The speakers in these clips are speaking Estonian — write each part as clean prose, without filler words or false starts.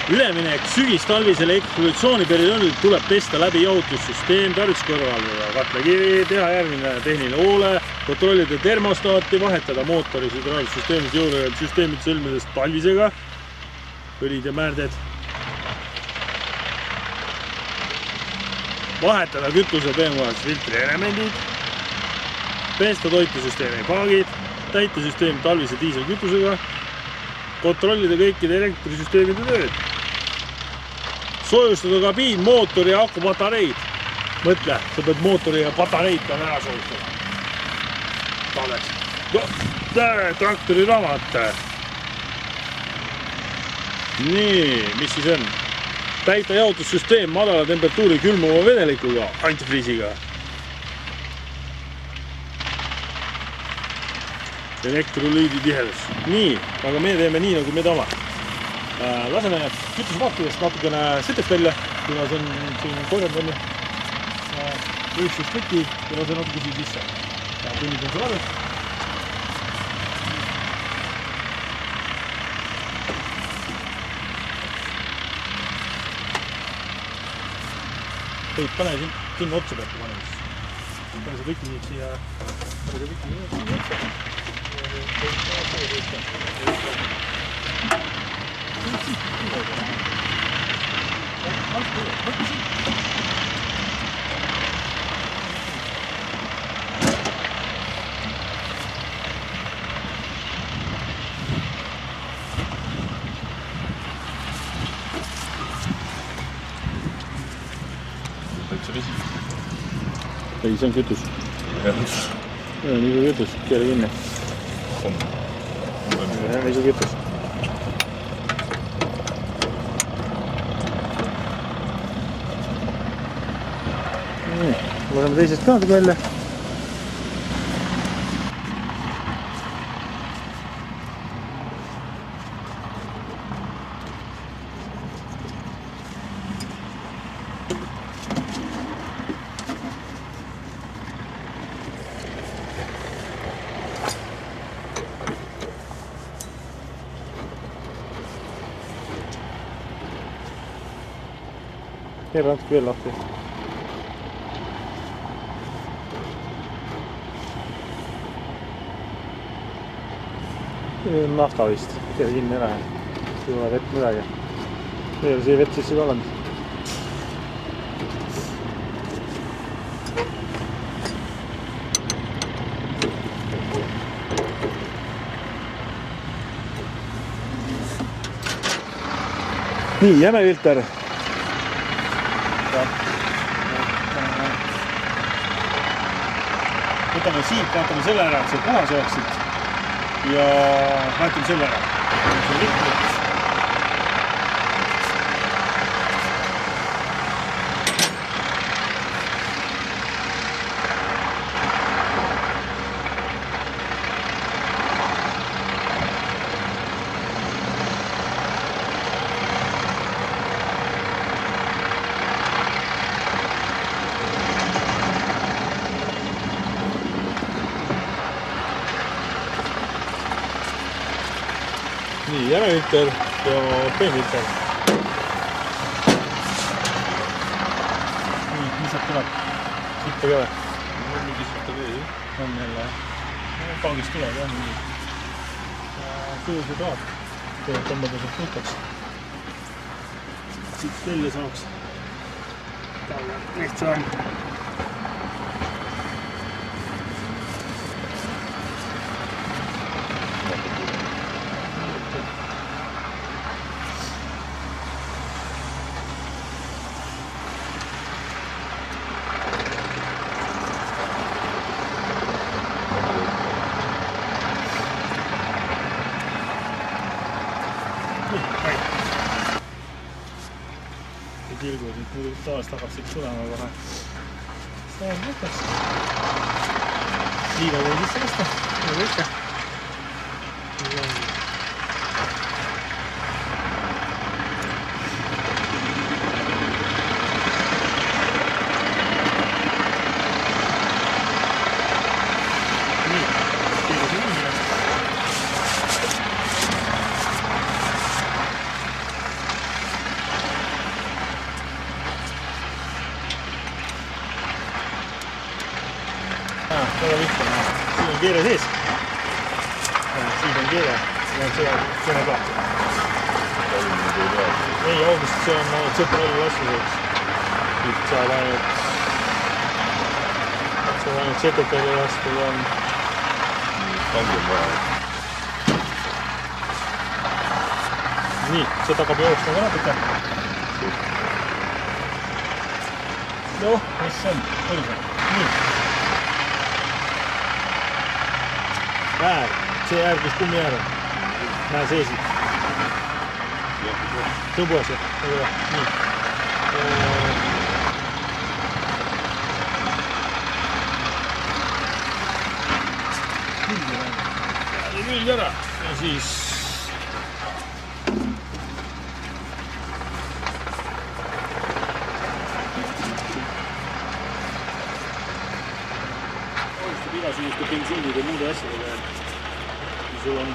Üleminek sügis-talvise elektrolytsiooniperioodil tuleb testa läbi jahutussüsteem, tarvis kõrvaldada katlakivi, teha järgmine tehniline hoole, kontrollida termostaati, vahetada mootori süsteemis jõulevad süsteemid sõlmides talvisega, õlid ja määrded. Vahetada kütuse peenmuhas filtri elemendid, pesta toitusüsteemi paagid, täita süsteem talvise diiselkütusega, kontrollida kõikide elektrisüsteemide tööd. Soojustada kabiin, mootori ja aku patareid. Mõtle, sa pead mootori ja patareid peal ära soojustada. Talveks. Traktori raamat. Nii, mis siis on? Täita jahutussüsteem madala temperatuuri külmuva vedelikuga, antifriisiga. Elektrolüüdi tihedus. Nii, aga me teeme nii, nagu me tahame. Laseme kütusepakkidest natukene setest välja, kuna see on siin korjandamine. Võiksust võti, kuna see natuke siin sisse. Tunnid on see varjus. Pane sinna otsa pealt panemas. Pane see võti nii siia. Ei, see on kütus. Nii kui kütus, keele kinni. Nii kui kütus. Laseme teisest ka natuke välja. Keera natuke veel lahti. See on nafta vist. Keera kinni ära. Ei ole vett midagi. Ei ole siia vett sisse ka olemas. Nii, jämefilter. Võtame siit, vaatame selle ära, et see puhas jooksid ja vaatame selle ära. Nii, jämefilter ja peenfilter. Nii, mis sealt tuleb? Sitta ka või? Mingi sitta ka ei. On jälle. Paagist tuleb jah. Kuhu see tahab? Tuleb tõmbada sealt puhtaks. Siit välja saaks. Talle lihtsam. Tilgud, et muidu tavaliselt hakkab siit tulema kohe. See on võtaks. Liiga võin sisse lasta. Nagu ikka. on keere sees. Siin on keere ja see on ka. Ei, august see on ainult sõpralli lastuseks. Nüüd saab ainult sekretäri lastud on. Kangem vaja. Nii, see tagab jooksma ka natuke. Noh, mis see on? Nii. Äär, see äär, kus kummi äär on. Näe seesi. See on puhas, jah? Nii. Külg ära ja siis alustab igasuguste bensiinide ja muude asjadega. Kui sul on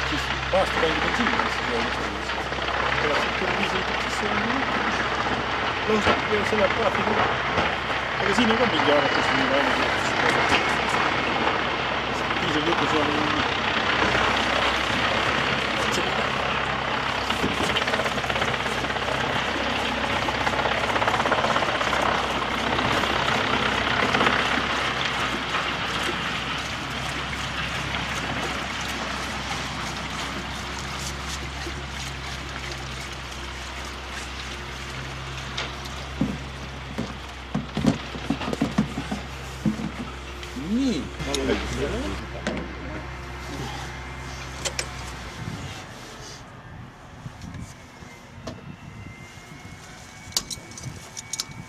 siis aastakandi bensiini, mis tuleb viisi, siis see on lõhustab ja see läheb kraafi küla. Aga siin on ka mingi arvates mingi ainult diiseljutus on nii.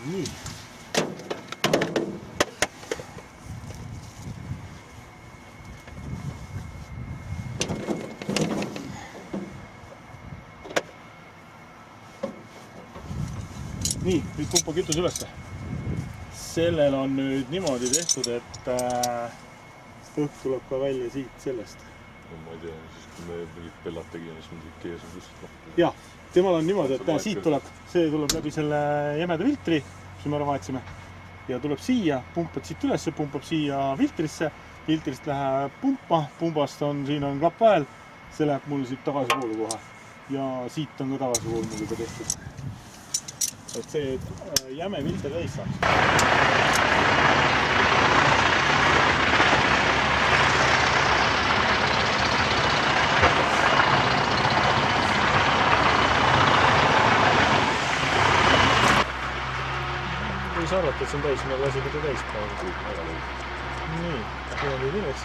Nii. Nii, nüüd pumpa kütus ülesse. Sellel on nüüd niimoodi tehtud, et õhk tuleb ka välja siit sellest. No, ma ei tea, siis kui me mingid pellad tegime, siis mingi kees on just lahti. Jah, temal on niimoodi, et siit tuleb, see tuleb läbi selle jämeda filtri, mis me ära vahetasime. Ja tuleb siia, pumpad siit ülesse, pumpab siia filtrisse, filtrist läheb pumpa, pumbast on, siin on klapp vahel, see läheb mul siit tagasivoolu kohe. Ja siit on ka tagasivool mul juba tehtud. Et see jäme filter täis saaks. Võis arvata, et see on täis, me lasin teda täis praegu. Nii, see on nüüd üles.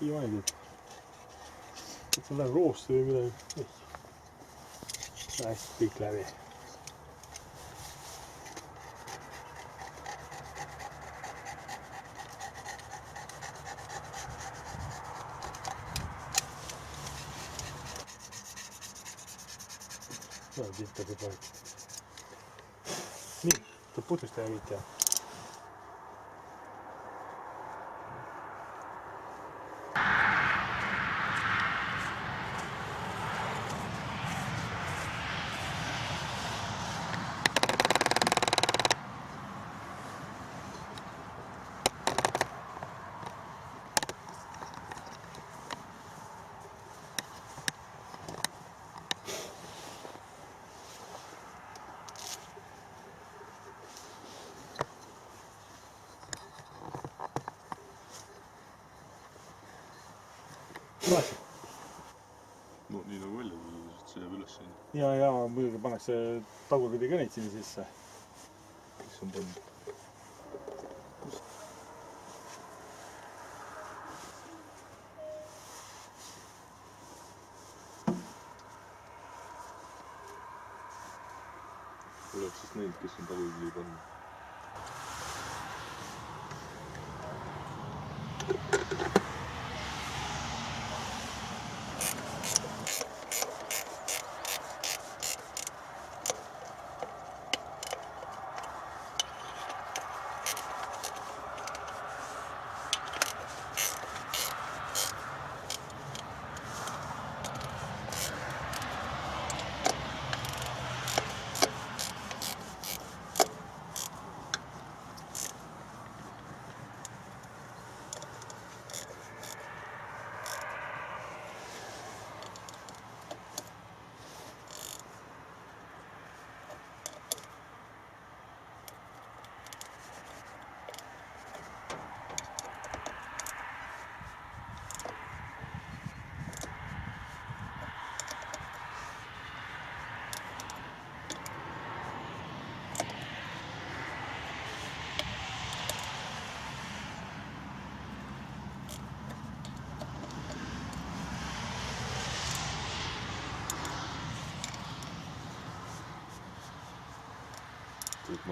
Siiamaani nüüd. Et see läheb roosti või midagi. Hästi kõik läbi. No, filter juba. Nii, tuleb putustaja kõik teha. klaasi. No nii nagu välja tuli, see jääb üles sinna. Ja muidugi pannakse tagurpidi ka neid sinna sisse. Kes on pannud? Oleks siis neid, kes on tagurpidi pannud. Et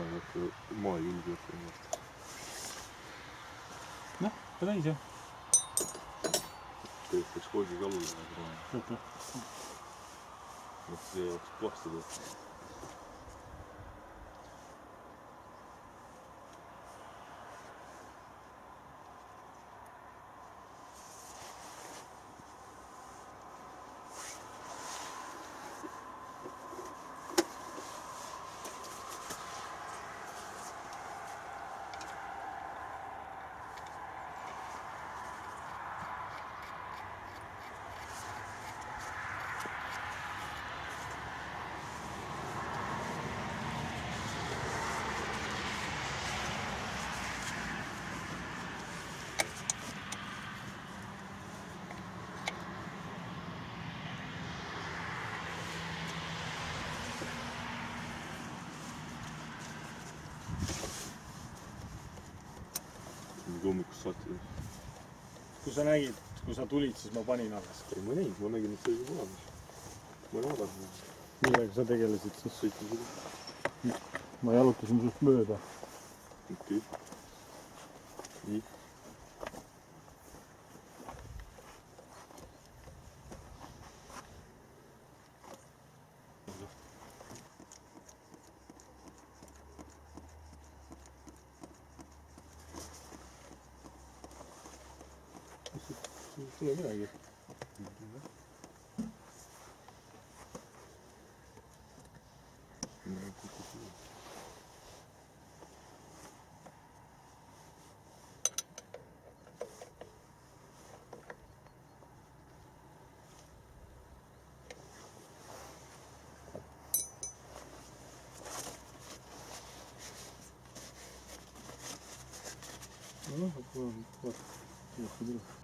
ma ei julge ennast. Noh, ka täis jah. Tegelikult peaks koodiga alla läheb. See oleks puhastada. Hommikust saati. Kui sa nägid, kui sa tulid, siis ma panin alles. Ei, ma nägin, ma nägin, et see oli olemas. Ma ei vaadanud. Millega sa tegelesid siis? Sõitin seda. Ma jalutasin sust mööda. Okei. Nii. Tule midagi. No, vaata.